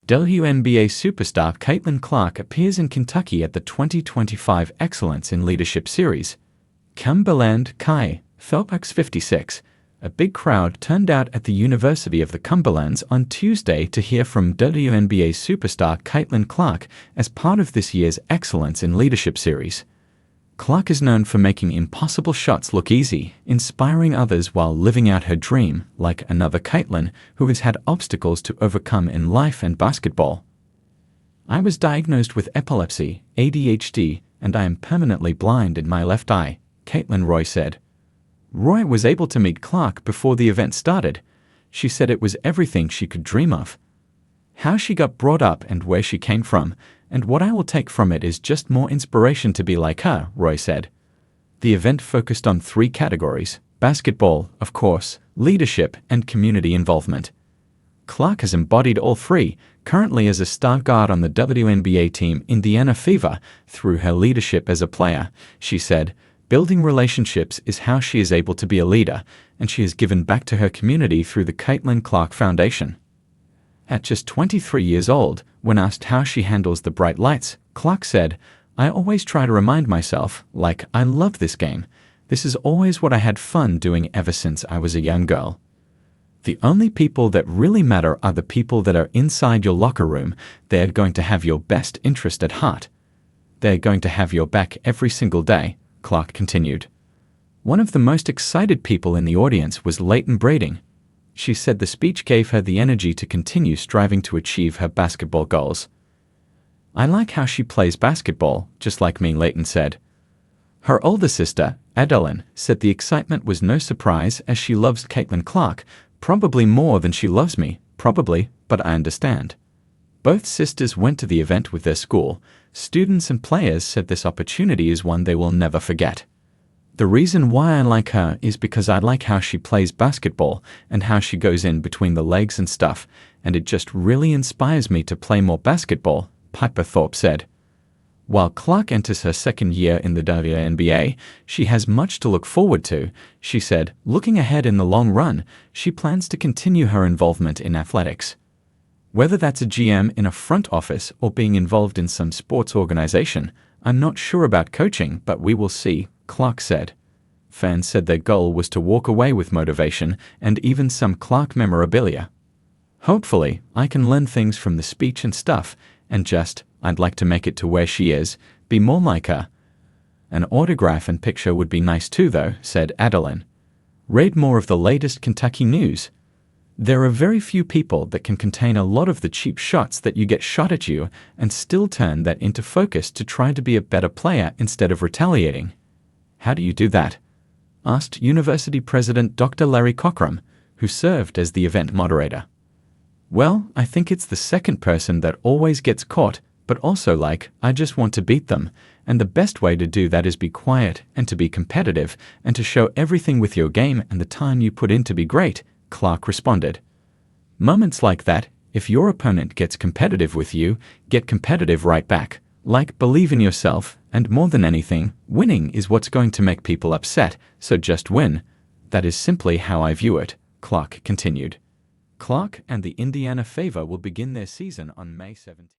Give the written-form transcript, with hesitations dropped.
WNBA superstar Caitlin Clark appears in Kentucky at the 2025 Excellence in Leadership Series. Cumberland, Chi, Phelps 56. A big crowd turned out at the University of the Cumberlands on Tuesday to hear from WNBA superstar Caitlin Clark as part of this year's Excellence in Leadership Series. Clark is known for making impossible shots look easy, inspiring others while living out her dream, like another Caitlin who has had obstacles to overcome in life and basketball. "I was diagnosed with epilepsy, ADHD, and I am permanently blind in my left eye," Caitlin Roy said. Roy was able to meet Clark before the event started. She said it was everything she could dream of. "How she got brought up and where she came from, and what I will take from it is just more inspiration to be like her," Roy said. The event focused on 3 categories: basketball, of course, leadership, and community involvement. Clark has embodied all 3, currently as a star guard on the WNBA team Indiana Fever, through her leadership as a player. She said, "Building relationships is how she is able to be a leader, and she has given back to her community through the Caitlin Clark Foundation." At just 23 years old, when asked how she handles the bright lights, Clark said, "I always try to remind myself, like, I love this game. This is always what I had fun doing ever since I was a young girl. The only people that really matter are the people that are inside your locker room. They're going to have your best interest at heart. They're going to have your back every single day," Clark continued. One of the most excited people in the audience was Leighton Brading. She said the speech gave her the energy to continue striving to achieve her basketball goals. "I like how she plays basketball, just like me," Leighton said. Her older sister, Adeline, said the excitement was no surprise as she loves Caitlin Clark, probably more than she loves me, probably, but I understand. Both sisters went to the event with their school. Students and players said this opportunity is one they will never forget. "The reason why I like her is because I like how she plays basketball and how she goes in between the legs and stuff, and it just really inspires me to play more basketball," Piper Thorpe said. While Clark enters her 2nd year in the WNBA, she has much to look forward to. She said, looking ahead in the long run, she plans to continue her involvement in athletics. "Whether that's a GM in a front office or being involved in some sports organization, I'm not sure about coaching, but we will see," Clark said. Fans said their goal was to walk away with motivation and even some Clark memorabilia. "Hopefully, I can learn things from the speech and stuff, and just, I'd like to make it to where she is, be more like her. An autograph and picture would be nice too though," said Adeline. Read more of the latest Kentucky news. There are very few people that can contain a lot of the cheap shots that you get shot at you and still turn that into focus to try to be a better player instead of retaliating. "How do you do that?" asked University President Dr. Larry Cockrum, who served as the event moderator. "Well, I think it's the second person that always gets caught, but also like, I just want to beat them, and the best way to do that is be quiet and to be competitive and to show everything with your game and the time you put in to be great," Clark responded. "Moments like that, if your opponent gets competitive with you, get competitive right back. Like, believe in yourself, and more than anything, winning is what's going to make people upset, so just win. That is simply how I view it," Clark continued. Clark and the Indiana Fever will begin their season on May 17.